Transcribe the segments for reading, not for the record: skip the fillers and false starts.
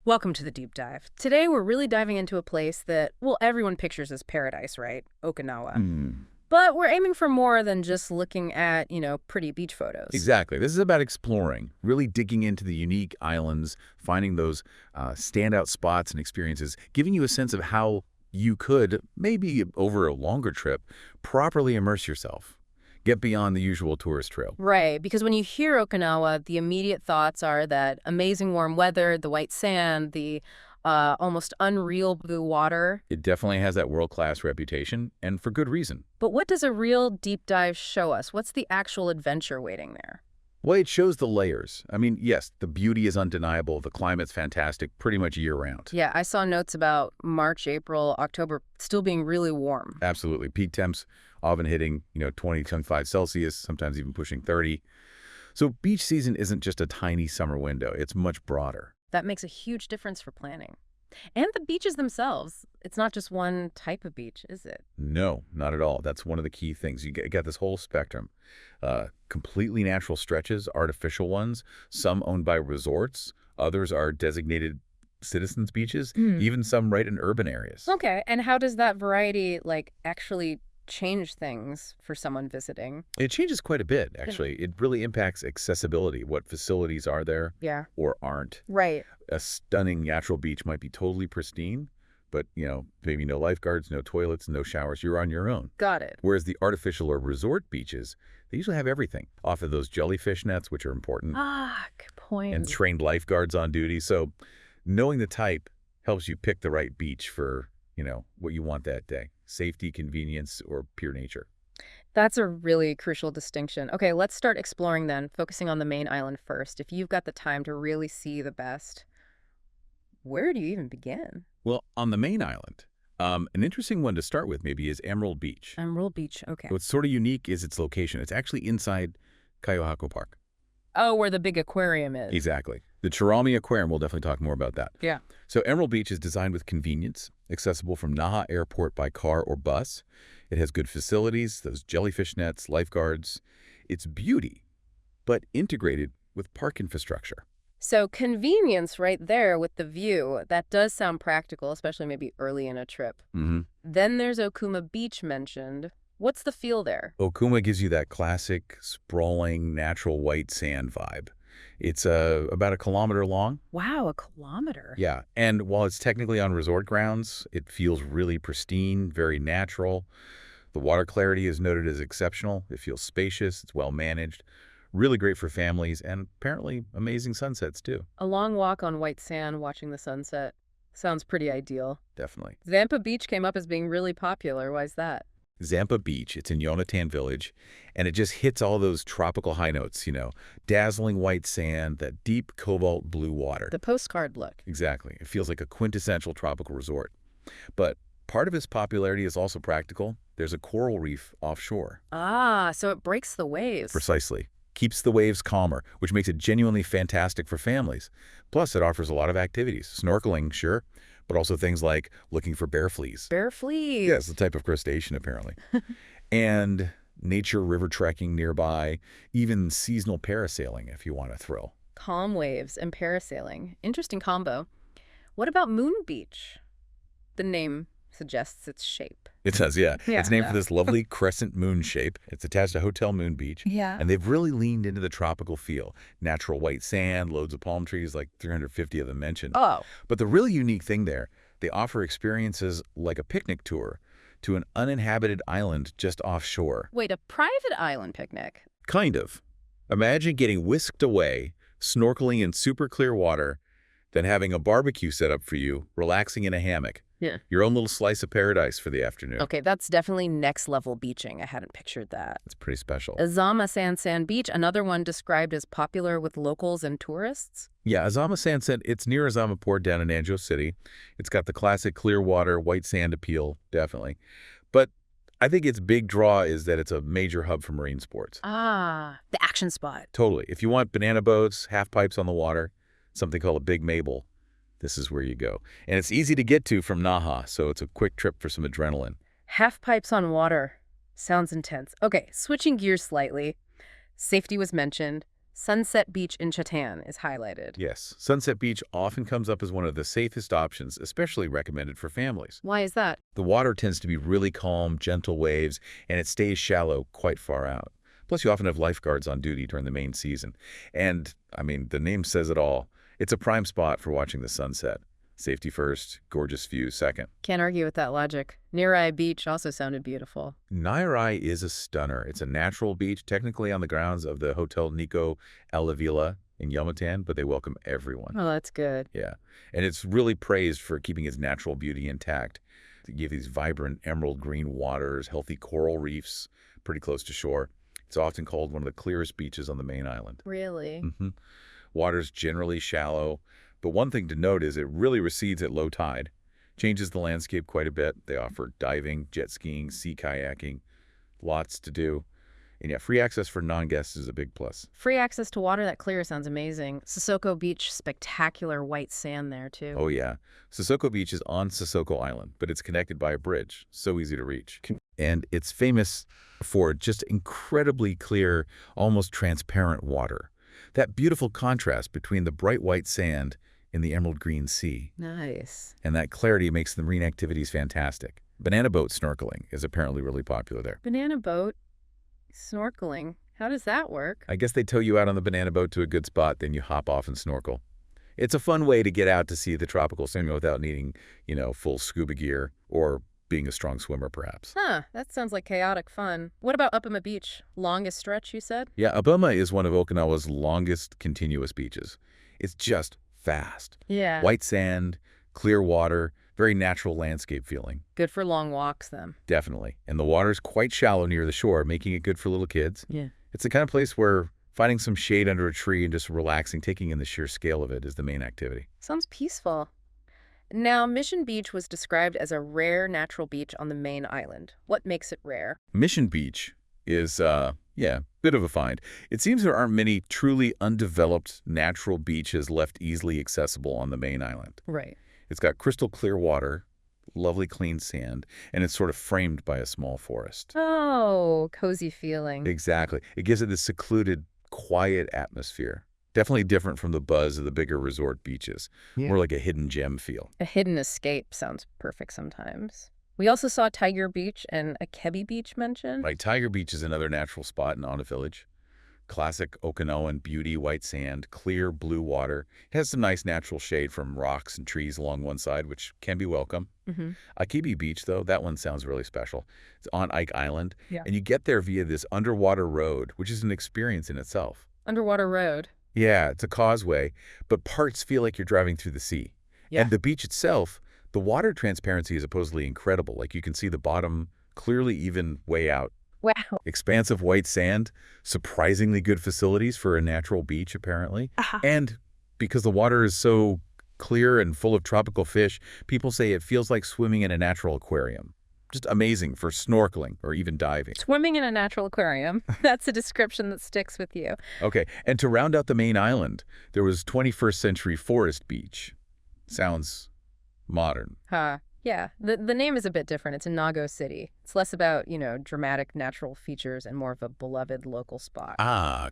Welcome to the deep dive. Today we're really diving into a place that, well, everyone pictures as paradise, right? Okinawa. But we're aiming for more than just looking at, pretty beach photos. Exactly. This is about exploring, really digging into the unique islands, finding those standout spots and experiences, giving you a sense of how you could, maybe over a longer trip, properly immerse yourself. Get beyond the usual tourist trail. Right, because when you hear Okinawa, the immediate thoughts are that amazing warm weather, the white sand, the almost unreal blue water. It definitely has that world-class reputation, and for good reason. But what does a real deep dive show us? What's the actual adventure waiting there? Well, it shows the layers. I mean, yes, the beauty is undeniable. The climate's fantastic pretty much year-round. Yeah, I saw notes about March, April, October still being really warm. Absolutely. Peak temps often hitting, 20, 25 Celsius, sometimes even pushing 30. So beach season isn't just a tiny summer window. It's much broader. That makes a huge difference for planning. And the beaches themselves. It's not just one type of beach, is it? No, not at all. That's one of the key things. You got this whole spectrum. Completely natural stretches, artificial ones, some owned by resorts, others are designated citizens' beaches, even some right in urban areas. Okay, and how does that variety, actually change things for someone visiting? It changes quite a bit, actually. It really impacts accessibility, what facilities are there or aren't. Right. A stunning natural beach might be totally pristine, but, maybe no lifeguards, no toilets, no showers. You're on your own. Got it. Whereas the artificial or resort beaches, they usually have everything. Offer those jellyfish nets, which are important. Good point. And trained lifeguards on duty. So knowing the type helps you pick the right beach for, what you want that day. Safety, convenience, or pure nature. That's a really crucial distinction. Okay, let's start exploring then, focusing on the main island first. If you've got the time to really see the best, where do you even begin? Well, on the main island, an interesting one to start with maybe is Emerald Beach. Emerald Beach, okay. What's sort of unique is its location. It's actually inside Kawaguchi Park. Oh, where the big aquarium is. Exactly. The Chirami Aquarium, we'll definitely talk more about that. Yeah. So Emerald Beach is designed with convenience, accessible from Naha Airport by car or bus. It has good facilities, those jellyfish nets, lifeguards. It's beauty, but integrated with park infrastructure. So convenience right there with the view, that does sound practical, especially maybe early in a trip. Then there's Okuma Beach mentioned. What's the feel there? Okuma gives you that classic, sprawling, natural white sand vibe. It's about 1 kilometer long. Wow, 1 kilometer. Yeah, and while it's technically on resort grounds, it feels really pristine, very natural. The water clarity is noted as exceptional. It feels spacious, it's well managed. Really great for families, and apparently amazing sunsets, too. A long walk on white sand watching the sunset. Sounds pretty ideal. Definitely. Zampa Beach came up as being really popular. Why is that? Zampa Beach, it's in Yonatan Village, and it just hits all those tropical high notes, dazzling white sand, that deep cobalt blue water. The postcard look. Exactly. It feels like a quintessential tropical resort. But part of its popularity is also practical. There's a coral reef offshore. So it breaks the waves. Precisely. Keeps the waves calmer, which makes it genuinely fantastic for families. Plus, it offers a lot of activities. Snorkeling, sure, but also things like looking for bear fleas. Bear fleas? Yeah, it's a type of crustacean, apparently. And nature river trekking nearby, even seasonal parasailing if you want a thrill. Calm waves and parasailing. Interesting combo. What about Moon Beach? The name suggests its shape. It does, yeah. It's named for this lovely crescent moon shape. It's attached to Hotel Moon Beach. Yeah. And they've really leaned into the tropical feel. Natural white sand, loads of palm trees, like 350 of them mentioned. Oh. But the really unique thing there, they offer experiences like a picnic tour to an uninhabited island just offshore. Wait, a private island picnic? Kind of. Imagine getting whisked away, snorkeling in super clear water, then having a barbecue set up for you, relaxing in a hammock. Yeah. Your own little slice of paradise for the afternoon. Okay, that's definitely next level beaching. I hadn't pictured that. It's pretty special. Azama Sand Beach, another one described as popular with locals and tourists? Yeah, Azama Sand, it's near Azama Port down in Anjo City. It's got the classic clear water, white sand appeal, definitely. But I think its big draw is that it's a major hub for marine sports. The action spot. Totally. If you want banana boats, half pipes on the water, something called a Big Mabel, this is where you go. And it's easy to get to from Naha, so it's a quick trip for some adrenaline. Half pipes on water. Sounds intense. Okay, switching gears slightly. Safety was mentioned. Sunset Beach in Chatan is highlighted. Yes, Sunset Beach often comes up as one of the safest options, especially recommended for families. Why is that? The water tends to be really calm, gentle waves, and it stays shallow quite far out. Plus, you often have lifeguards on duty during the main season. And, I mean, the name says it all. It's a prime spot for watching the sunset. Safety first, gorgeous view second. Can't argue with that logic. Nirai Beach also sounded beautiful. Nirai is a stunner. It's a natural beach, technically on the grounds of the Hotel Nikko Alla Villa in Yomitan, but they welcome everyone. Oh, that's good. Yeah, and it's really praised for keeping its natural beauty intact. To give these vibrant emerald green waters, healthy coral reefs, pretty close to shore. It's often called one of the clearest beaches on the main island. Really? Water's generally shallow, but one thing to note is it really recedes at low tide. Changes the landscape quite a bit. They offer diving, jet skiing, sea kayaking, lots to do. And yeah, free access for non-guests is a big plus. Free access to water that clear sounds amazing. Sissoko Beach, spectacular white sand there, too. Oh, yeah. Sissoko Beach is on Sissoko Island, but it's connected by a bridge. So easy to reach. And it's famous for just incredibly clear, almost transparent water. That beautiful contrast between the bright white sand and the emerald green sea. Nice. And that clarity makes the marine activities fantastic. Banana boat snorkeling is apparently really popular there. Banana boat snorkeling. How does that work? I guess they tow you out on the banana boat to a good spot, then you hop off and snorkel. It's a fun way to get out to see the tropical scenery without needing, full scuba gear or being a strong swimmer, perhaps. Huh, that sounds like chaotic fun. What about Upama Beach? Longest stretch, you said? Yeah, Upama is one of Okinawa's longest continuous beaches. It's just fast. Yeah. White sand, clear water, very natural landscape feeling. Good for long walks, then. Definitely. And the water's quite shallow near the shore, making it good for little kids. Yeah. It's the kind of place where finding some shade under a tree and just relaxing, taking in the sheer scale of it is the main activity. Sounds peaceful. Now, Mission Beach was described as a rare natural beach on the main island. What makes it rare? Mission Beach is, bit of a find. It seems there aren't many truly undeveloped natural beaches left easily accessible on the main island. Right. It's got crystal clear water, lovely clean sand, and it's sort of framed by a small forest. Oh, cozy feeling. Exactly. It gives it this secluded, quiet atmosphere. Definitely different from the buzz of the bigger resort beaches. Yeah. More like a hidden gem feel. A hidden escape sounds perfect sometimes. We also saw Tiger Beach and Akebi Beach mentioned. Right. Tiger Beach is another natural spot in Ona Village. Classic Okinawan beauty, white sand, clear blue water. It has some nice natural shade from rocks and trees along one side, which can be welcome. Akebi Beach, though, that one sounds really special. It's on Ike Island, and you get there via this underwater road, which is an experience in itself. Underwater road? Yeah, it's a causeway, but parts feel like you're driving through the sea. Yeah. And the beach itself, the water transparency is supposedly incredible. Like you can see the bottom clearly even way out. Wow. Expansive white sand, surprisingly good facilities for a natural beach, apparently. And because the water is so clear and full of tropical fish, people say it feels like swimming in a natural aquarium. Just amazing for snorkeling or even diving. Swimming in a natural aquarium. That's a description that sticks with you. Okay, and to round out the main island, there was 21st Century Forest Beach. Sounds modern. Yeah, the name is a bit different. It's in Nago City. It's less about, dramatic natural features and more of a beloved local spot.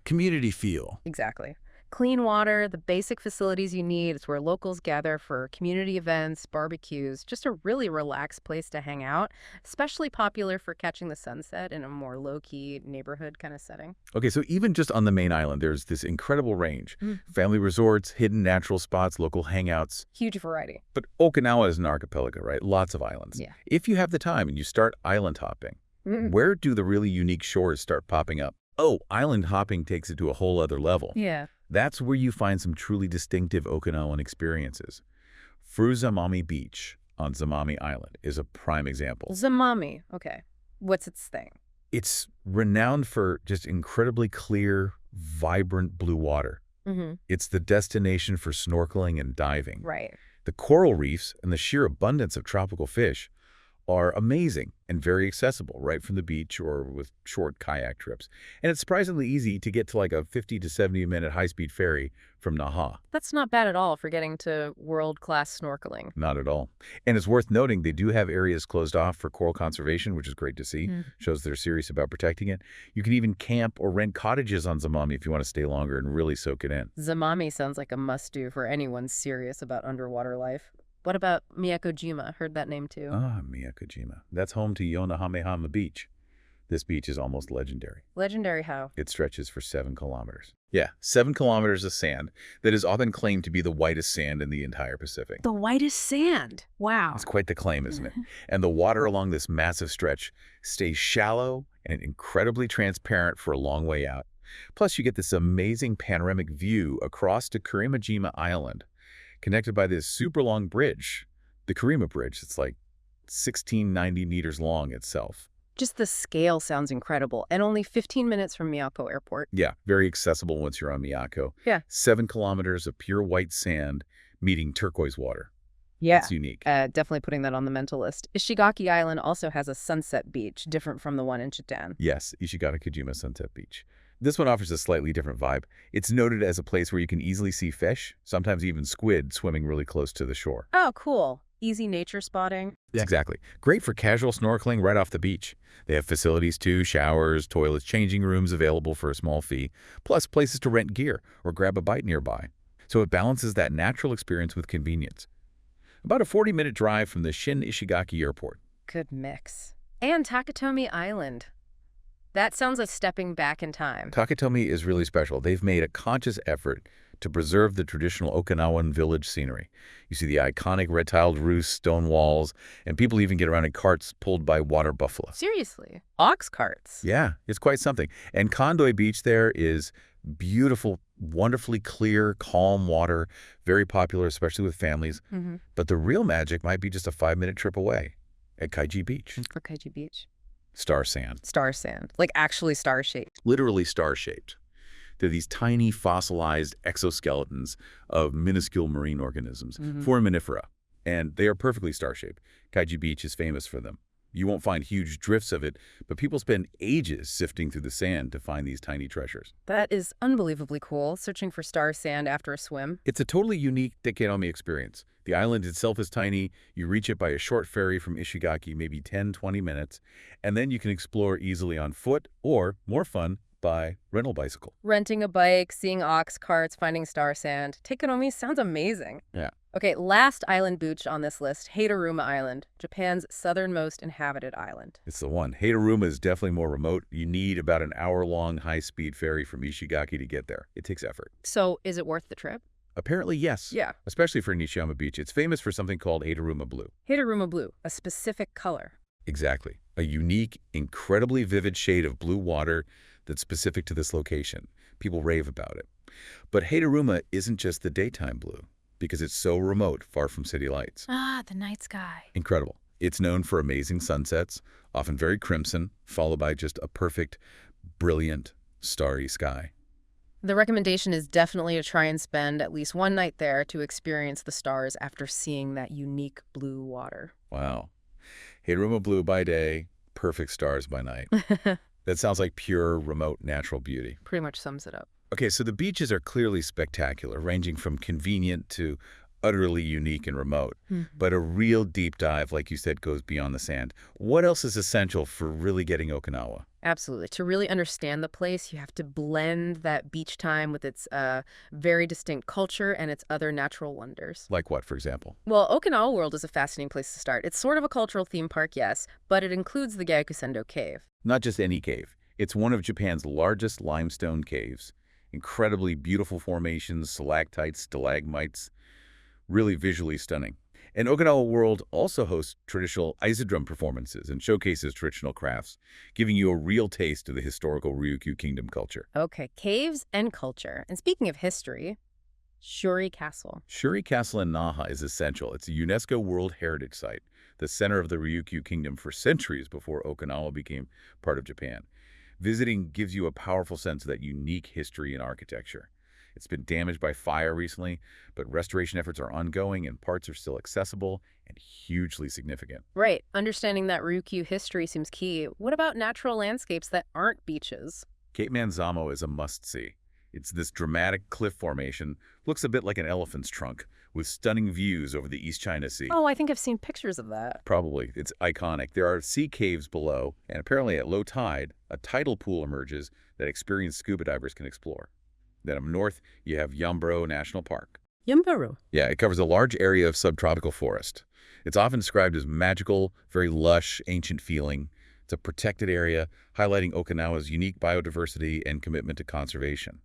Community feel. Exactly. Clean water, the basic facilities you need. It's where locals gather for community events, barbecues, just a really relaxed place to hang out, especially popular for catching the sunset in a more low-key neighborhood kind of setting. Okay, so even just on the main island, there's this incredible range. Family resorts, hidden natural spots, local hangouts. Huge variety. But Okinawa is an archipelago, right? Lots of islands. Yeah. If you have the time and you start island hopping, where do the really unique shores start popping up? Oh, island hopping takes it to a whole other level. Yeah. That's where you find some truly distinctive Okinawan experiences. Furuzamami Beach on Zamami Island is a prime example. Zamami, okay. What's its thing? It's renowned for just incredibly clear, vibrant blue water. It's the destination for snorkeling and diving. Right. The coral reefs and the sheer abundance of tropical fish are amazing and very accessible right from the beach or with short kayak trips. And it's surprisingly easy to get to like a 50 to 70-minute high-speed ferry from Naha. That's not bad at all for getting to world-class snorkeling. Not at all. And it's worth noting they do have areas closed off for coral conservation, which is great to see. Shows they're serious about protecting it. You can even camp or rent cottages on Zamami if you want to stay longer and really soak it in. Zamami sounds like a must-do for anyone serious about underwater life. What about Miyakojima? Heard that name too. Ah, Miyakojima. That's home to Yonahamehama Beach. This beach is almost legendary. Legendary how? It stretches for 7 kilometers. Yeah, 7 kilometers of sand that is often claimed to be the whitest sand in the entire Pacific. The whitest sand. Wow. It's quite the claim, isn't it? And the water along this massive stretch stays shallow and incredibly transparent for a long way out. Plus, you get this amazing panoramic view across to Kurimajima Island, connected by this super long bridge, the Kurima Bridge. It's like 1690 meters long itself. Just the scale sounds incredible, and only 15 minutes from Miyako Airport. Yeah, very accessible once you're on Miyako. Yeah. 7 kilometers of pure white sand meeting turquoise water. Yeah. It's unique. Definitely putting that on the mental list. Ishigaki Island also has a sunset beach, different from the one in Chitan. Yes, Ishigata-Kojima Sunset Beach. This one offers a slightly different vibe. It's noted as a place where you can easily see fish, sometimes even squid, swimming really close to the shore. Oh, cool. Easy nature spotting. Exactly. Great for casual snorkeling right off the beach. They have facilities too, showers, toilets, changing rooms available for a small fee, plus places to rent gear or grab a bite nearby. So it balances that natural experience with convenience. About a 40-minute drive from the Shin Ishigaki Airport. Good mix. And Takatomi Island. That sounds like stepping back in time. Takatomi is really special. They've made a conscious effort to preserve the traditional Okinawan village scenery. You see the iconic red-tiled roofs, stone walls, and people even get around in carts pulled by water buffalo. Seriously? Ox carts? Yeah, it's quite something. And Kondoi Beach there is beautiful, wonderfully clear, calm water, very popular, especially with families. But the real magic might be just a 5-minute trip away at Kaiji Beach. For Kaiji Beach? Star sand. Star sand. Like actually star-shaped. Literally star-shaped. They're these tiny fossilized exoskeletons of minuscule marine organisms, foraminifera, and they are perfectly star-shaped. Kaiji Beach is famous for them. You won't find huge drifts of it, but people spend ages sifting through the sand to find these tiny treasures. That is unbelievably cool, searching for star sand after a swim. It's a totally unique Dekenomi experience. The island itself is tiny. You reach it by a short ferry from Ishigaki, maybe 10-20 minutes, and then you can explore easily on foot or, more fun, by rental bicycle. Renting a bike, seeing ox carts, finding star sand. Takanomi sounds amazing. Yeah. Okay, last island beach on this list, Hateruma Island, Japan's southernmost inhabited island. It's the one. Hateruma is definitely more remote. You need about an hour-long high-speed ferry from Ishigaki to get there. It takes effort. So is it worth the trip? Apparently, yes. Yeah. Especially for Nishiyama Beach. It's famous for something called Hateruma Blue. Hateruma blue, a specific color. Exactly. A unique, incredibly vivid shade of blue water that's specific to this location. People rave about it. But Hateruma isn't just the daytime blue, because it's so remote, far from city lights. Ah, the night sky. Incredible. It's known for amazing sunsets, often very crimson, followed by just a perfect, brilliant, starry sky. The recommendation is definitely to try and spend at least one night there to experience the stars after seeing that unique blue water. Wow. Hateruma blue by day, perfect stars by night. That sounds like pure, remote, natural beauty. Pretty much sums it up. Okay, so the beaches are clearly spectacular, ranging from convenient to utterly unique and remote. But a real deep dive, like you said, goes beyond the sand. What else is essential for really getting Okinawa? Absolutely. To really understand the place, you have to blend that beach time with its very distinct culture and its other natural wonders. Like what, for example? Well, Okinawa World is a fascinating place to start. It's sort of a cultural theme park, yes, but it includes the Gyakusendo Cave. Not just any cave. It's one of Japan's largest limestone caves. Incredibly beautiful formations, stalactites, stalagmites, really visually stunning. And Okinawa World also hosts traditional Izodrum performances and showcases traditional crafts, giving you a real taste of the historical Ryukyu Kingdom culture. Okay, caves and culture. And speaking of history, Shuri Castle. Shuri Castle in Naha is essential. It's a UNESCO World Heritage Site, the center of the Ryukyu Kingdom for centuries before Okinawa became part of Japan. Visiting gives you a powerful sense of that unique history and architecture. It's been damaged by fire recently, but restoration efforts are ongoing and parts are still accessible and hugely significant. Right. Understanding that Ryukyu history seems key. What about natural landscapes that aren't beaches? Cape Manzamo is a must-see. It's this dramatic cliff formation, looks a bit like an elephant's trunk, with stunning views over the East China Sea. Oh, I think I've seen pictures of that. Probably. It's iconic. There are sea caves below, and apparently at low tide, a tidal pool emerges that experienced scuba divers can explore. Then up north, you have Yambro National Park. Yumbaru. Yeah, it covers a large area of subtropical forest. It's often described as magical, very lush, ancient feeling. It's a protected area, highlighting Okinawa's unique biodiversity and commitment to conservation.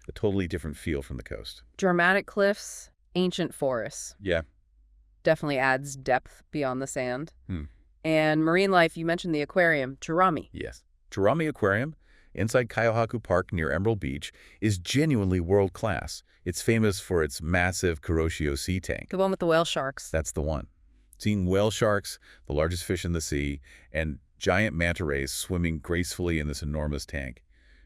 A totally different feel from the coast. Dramatic cliffs, ancient forests. Yeah. Definitely adds depth beyond the sand. Hmm. And marine life, you mentioned the aquarium, Turami. Yes. Turami Aquarium, inside Kaiohaku Park near Emerald Beach, is genuinely world-class. It's famous for its massive Kuroshio sea tank. The one with the whale sharks. That's the one. Seeing whale sharks, the largest fish in the sea, and giant manta rays swimming gracefully in this enormous tank.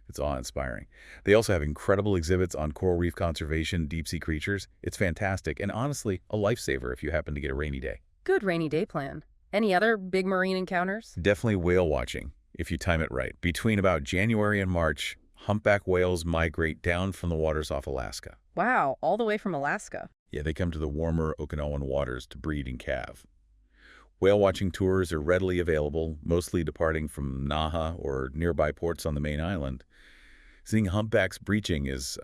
It's awe-inspiring. They also have incredible exhibits on coral reef conservation, deep-sea creatures. It's fantastic, and honestly, a lifesaver if you happen to get a rainy day. Good rainy day plan. Any other big marine encounters? Definitely whale watching, if you time it right. Between about January and March, humpback whales migrate down from the waters off Alaska. Wow, all the way from Alaska. Yeah, they come to the warmer Okinawan waters to breed and calve. Whale watching tours are readily available, mostly departing from Naha or nearby ports on the main island. Seeing humpbacks breaching is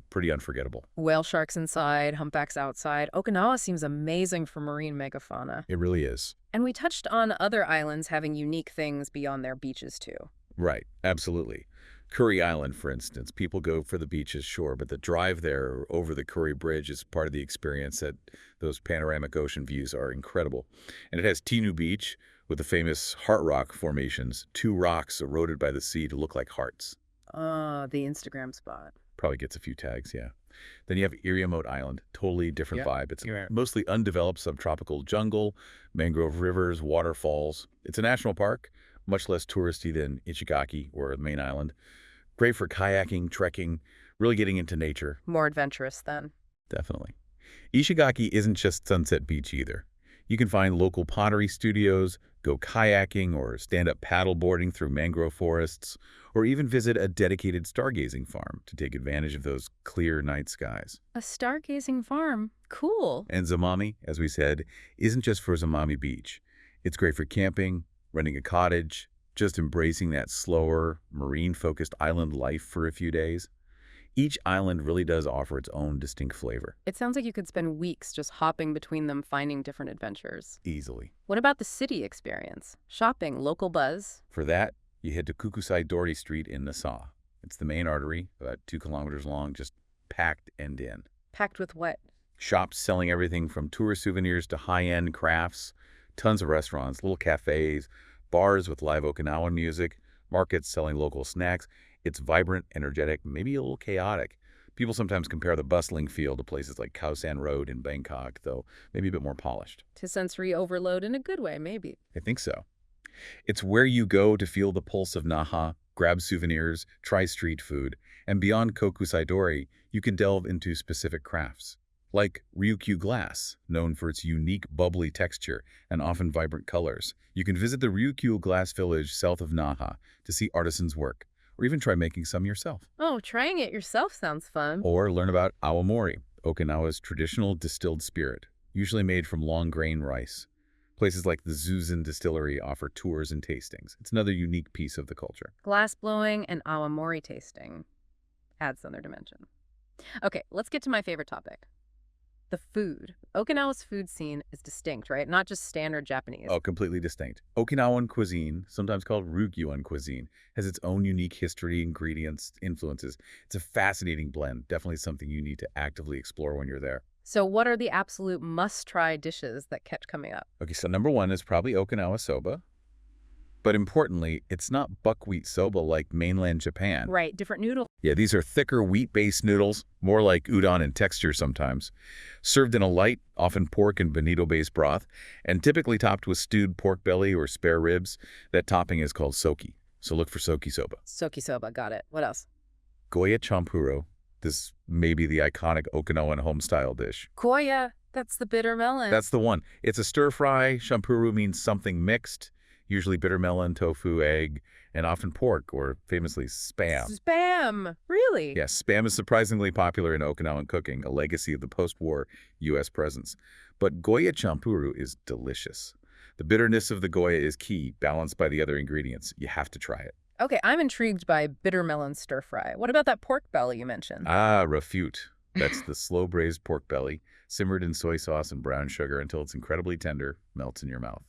pretty unforgettable. Whale sharks inside, humpbacks outside. Okinawa seems amazing for marine megafauna. It really is. And we touched on other islands having unique things beyond their beaches, too. Right, absolutely. Curry Island, for instance, people go for the beaches, sure, but the drive there over the Curry Bridge is part of the experience. That those panoramic ocean views are incredible. And it has Tinu Beach with the famous heart rock formations, two rocks eroded by the sea to look like hearts. The Instagram spot. Probably gets a few tags, yeah. Then you have Iriomote Island, totally different vibe. It's mostly undeveloped subtropical jungle, mangrove rivers, waterfalls. It's a national park, much less touristy than Ishigaki or the main island. Great for kayaking, trekking, really getting into nature. More adventurous then. Definitely. Ishigaki isn't just Sunset Beach either. You can find local pottery studios, go kayaking or stand-up paddleboarding through mangrove forests, or even visit a dedicated stargazing farm to take advantage of those clear night skies. A stargazing farm. Cool. And Zamami, as we said, isn't just for Zamami Beach. It's great for camping, renting a cottage, just embracing that slower, marine-focused island life for a few days. Each island really does offer its own distinct flavor. It sounds like you could spend weeks just hopping between them, finding different adventures. Easily. What about the city experience? Shopping, local buzz? For that, you head to Kukusai Dory Street in Nassau. It's the main artery, about 2 kilometers long, just packed end in. Packed with what? Shops selling everything from tourist souvenirs to high-end crafts, tons of restaurants, little cafes, bars with live Okinawan music, markets selling local snacks. It's vibrant, energetic, maybe a little chaotic. People sometimes compare the bustling feel to places like Khao San Road in Bangkok, though maybe a bit more polished. To sensory overload in a good way, maybe. I think so. It's where you go to feel the pulse of Naha, grab souvenirs, try street food, and beyond Kokusai Dori, you can delve into specific crafts. Like Ryukyu glass, known for its unique bubbly texture and often vibrant colors. You can visit the Ryukyu glass village south of Naha to see artisans' work, or even try making some yourself. Oh, trying it yourself sounds fun. Or learn about awamori, Okinawa's traditional distilled spirit, usually made from long-grain rice. Places like the Zuzan Distillery offer tours and tastings. It's another unique piece of the culture. Glass blowing and awamori tasting adds another dimension. Okay, let's get to my favorite topic. The food. Okinawa's food scene is distinct, right? Not just standard Japanese. Oh, completely distinct. Okinawan cuisine, sometimes called Ryukyuan cuisine, has its own unique history, ingredients, influences. It's a fascinating blend. Definitely something you need to actively explore when you're there. So what are the absolute must-try dishes that kept coming up? Okay, so number one is probably Okinawa soba. But importantly, it's not buckwheat soba like mainland Japan. Right, different noodle. Yeah, these are thicker wheat-based noodles, more like udon in texture sometimes, served in a light, often pork and bonito-based broth, and typically topped with stewed pork belly or spare ribs. That topping is called soki, so look for soki soba. Soki soba, got it. What else? Goya champuro, This may be the iconic Okinawan home-style dish. Koya, that's the bitter melon. That's the one. It's a stir-fry. Shampuru means something mixed, usually bitter melon, tofu, egg, and often pork, or famously spam. Spam! Really? Yes, spam is surprisingly popular in Okinawan cooking, a legacy of the post-war U.S. presence. But Goya champuru is delicious. The bitterness of the Goya is key, balanced by the other ingredients. You have to try it. Okay, I'm intrigued by bitter melon stir fry. What about that pork belly you mentioned? Ah, refute. That's the slow-braised pork belly, simmered in soy sauce and brown sugar until it's incredibly tender, melts in your mouth.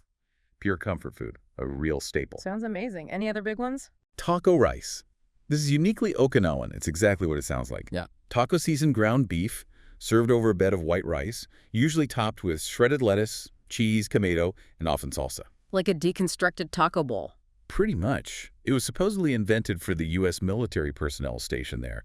Pure comfort food, a real staple. Sounds amazing. Any other big ones? Taco rice. This is uniquely Okinawan. It's exactly what it sounds like. Yeah. Taco seasoned ground beef, served over a bed of white rice, usually topped with shredded lettuce, cheese, tomato, and often salsa. Like a deconstructed taco bowl. Pretty much. It was supposedly invented for the U.S. military personnel stationed there,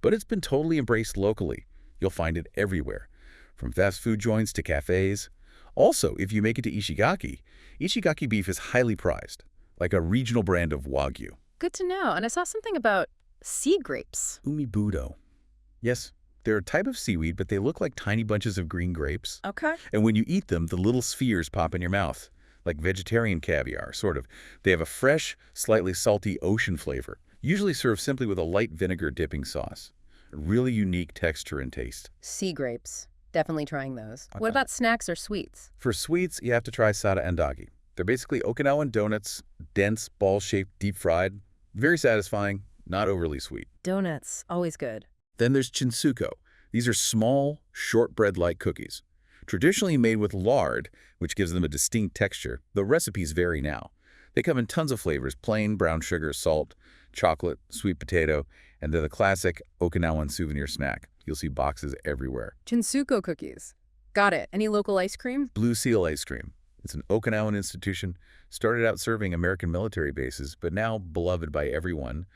but it's been totally embraced locally. You'll find it everywhere, from fast food joints to cafes. Also, if you make it to Ishigaki, Ishigaki beef is highly prized, like a regional brand of Wagyu. Good to know. And I saw something about sea grapes. Umibudo. Yes, they're a type of seaweed, but they look like tiny bunches of green grapes. Okay. And when you eat them, the little spheres pop in your mouth, like vegetarian caviar, sort of. They have a fresh, slightly salty ocean flavor, usually served simply with a light vinegar dipping sauce. A really unique texture and taste. Sea grapes. Definitely trying those. What Okay. about snacks or sweets? For sweets, you have to try sada andagi. They're basically Okinawan donuts, dense, ball-shaped, deep-fried. Very satisfying, not overly sweet. Donuts. Always good. Then there's chinsuko. These are small, shortbread-like cookies. Traditionally made with lard, which gives them a distinct texture, though recipes vary now. They come in tons of flavors: plain, brown sugar, salt, chocolate, sweet potato, and they're the classic Okinawan souvenir snack. You'll see boxes everywhere. Chinsuko cookies. Got it. Any local ice cream? Blue Seal Ice Cream. It's an Okinawan institution, started out serving American military bases, but now beloved by everyone.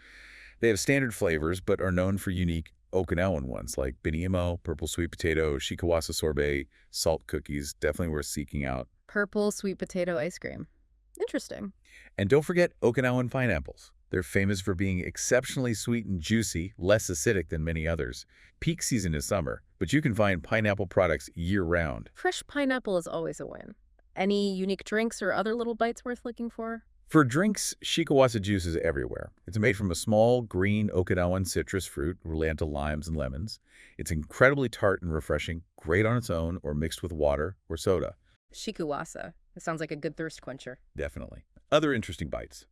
They have standard flavors, but are known for unique Okinawan ones like biniimo, purple sweet potato, shikawasa sorbet, salt cookies, definitely worth seeking out. Purple sweet potato ice cream. Interesting. And don't forget Okinawan pineapples. They're famous for being exceptionally sweet and juicy, less acidic than many others. Peak season is summer, but you can find pineapple products year-round. Fresh pineapple is always a win. Any unique drinks or other little bites worth looking for? For drinks, shikawasa juice is everywhere. It's made from a small, green Okinawan citrus fruit related to limes and lemons. It's incredibly tart and refreshing, great on its own or mixed with water or soda. Shikuwasa. It sounds like a good thirst quencher. Definitely. Other interesting bites.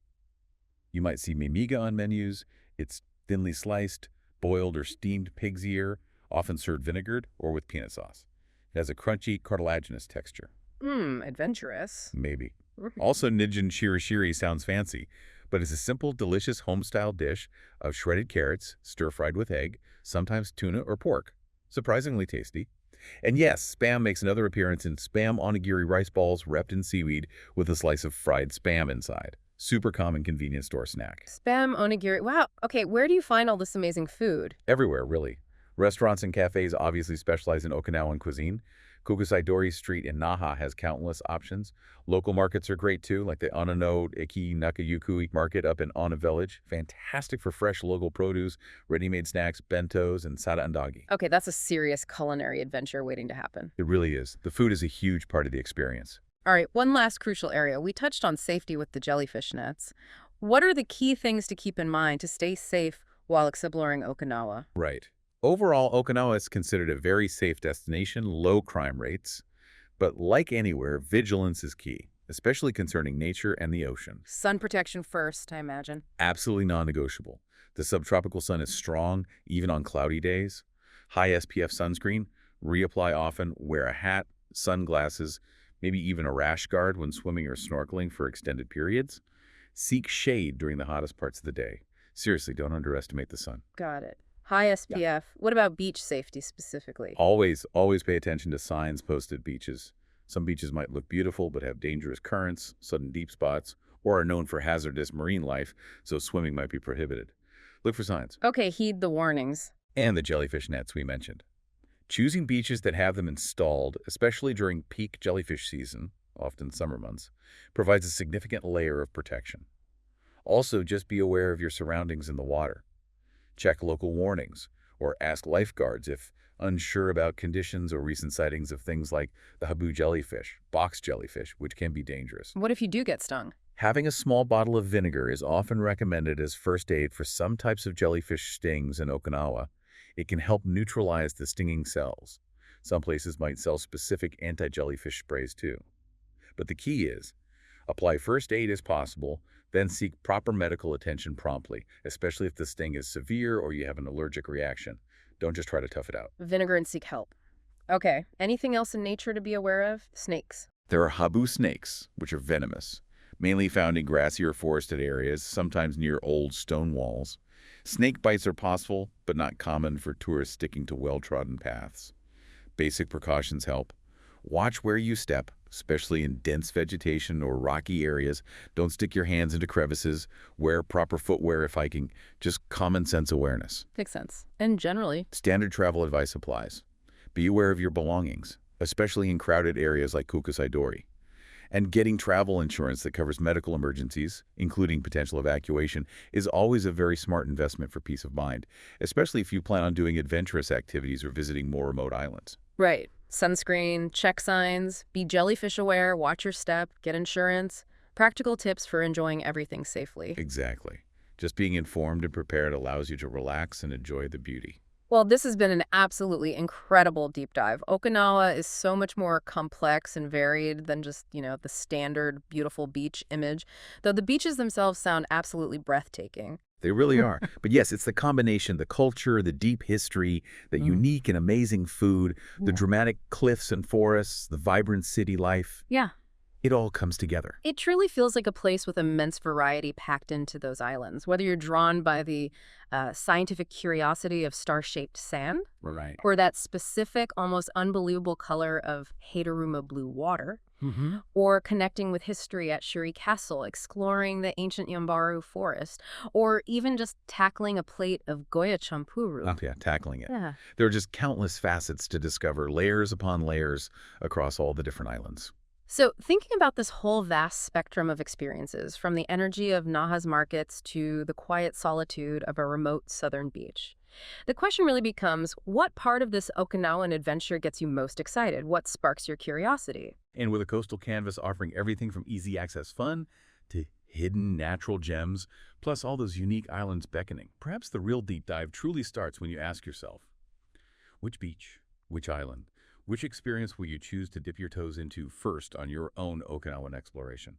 You might see mimiga on menus. It's thinly sliced, boiled or steamed pig's ear, often served vinegared or with peanut sauce. It has a crunchy, cartilaginous texture. Adventurous. Maybe. Also, Nijin shirishiri sounds fancy, but it's a simple, delicious home-style dish of shredded carrots, stir-fried with egg, sometimes tuna or pork. Surprisingly tasty. And yes, spam makes another appearance in spam onigiri rice balls wrapped in seaweed with a slice of fried spam inside. Super common convenience store snack. Spam onigiri. Wow. Okay, where do you find all this amazing food? Everywhere, really. Restaurants and cafes obviously specialize in Okinawan cuisine. Kokusaidori Street in Naha has countless options. Local markets are great too, like the Onano Eki Nakayukui market up in Ona Village. Fantastic for fresh local produce, ready-made snacks, bentos, and sada andagi. Okay, that's a serious culinary adventure waiting to happen. It really is. The food is a huge part of the experience. All right, one last crucial area. We touched on safety with the jellyfish nets. What are the key things to keep in mind to stay safe while exploring Okinawa? Right. Overall, Okinawa is considered a very safe destination, low crime rates. But like anywhere, vigilance is key, especially concerning nature and the ocean. Sun protection first, I imagine. Absolutely non-negotiable. The subtropical sun is strong, even on cloudy days. High SPF sunscreen, reapply often, wear a hat, sunglasses, maybe even a rash guard when swimming or snorkeling for extended periods. Seek shade during the hottest parts of the day. Seriously, don't underestimate the sun. Got it. High SPF. What about beach safety specifically? Always pay attention to signs posted at beaches. Some beaches might look beautiful but have dangerous currents, sudden deep spots, or are known for hazardous marine life, so swimming might be prohibited. Look for signs. Okay, heed the warnings. And the jellyfish nets we mentioned. Choosing beaches that have them installed, especially during peak jellyfish season, often summer months, provides a significant layer of protection. Also, just be aware of your surroundings in the water. Check local warnings. or ask lifeguards if unsure about conditions or recent sightings of things like the habu jellyfish, box jellyfish, which can be dangerous. What if you do get stung? Having a small bottle of vinegar is often recommended as first aid for some types of jellyfish stings in Okinawa. It can help neutralize the stinging cells. Some places might sell specific anti-jellyfish sprays too. But the key is, apply first aid as possible, then seek proper medical attention promptly, especially if the sting is severe or you have an allergic reaction. Don't just try to tough it out. Vinegar and seek help. Okay, anything else in nature to be aware of? Snakes. There are habu snakes, which are venomous, mainly found in grassy or forested areas, sometimes near old stone walls. Snake bites are possible, but not common for tourists sticking to well-trodden paths. Basic precautions help. Watch where you step, especially in dense vegetation or rocky areas. Don't stick your hands into crevices. Wear proper footwear if hiking. Just common sense awareness. Makes sense. And generally, Standard travel advice applies. Be aware of your belongings, especially in crowded areas like Kukusaidori. And getting travel insurance that covers medical emergencies, including potential evacuation, is always a very smart investment for peace of mind, especially if you plan on doing adventurous activities or visiting more remote islands. right. Sunscreen, check signs, be jellyfish aware, watch your step, get insurance. Practical tips for enjoying everything safely. Exactly. Just being informed and prepared allows you to relax and enjoy the beauty. Well, this has been an absolutely incredible deep dive. Okinawa is so much more complex and varied than just, the standard beautiful beach image, though the beaches themselves sound absolutely breathtaking. They really are. But yes, it's the combination, the culture, the deep history, the unique and amazing food, the dramatic cliffs and forests, the vibrant city life. Yeah. It all comes together. It truly feels like a place with immense variety packed into those islands, whether you're drawn by the scientific curiosity of star-shaped sand Right. or that specific, almost unbelievable color of Hateruma blue water, or connecting with history at Shuri Castle, exploring the ancient Yambaru forest, or even just tackling a plate of Goya champuru. Oh, yeah, tackling it. Yeah. There are just countless facets to discover, layers upon layers across all the different islands. So thinking about this whole vast spectrum of experiences, from the energy of Naha's markets to the quiet solitude of a remote southern beach, the question really becomes, what part of this Okinawan adventure gets you most excited? What sparks your curiosity? And with a coastal canvas offering everything from easy access fun to hidden natural gems, plus all those unique islands beckoning, perhaps the real deep dive truly starts when you ask yourself, which beach, which island, which experience will you choose to dip your toes into first on your own Okinawan exploration?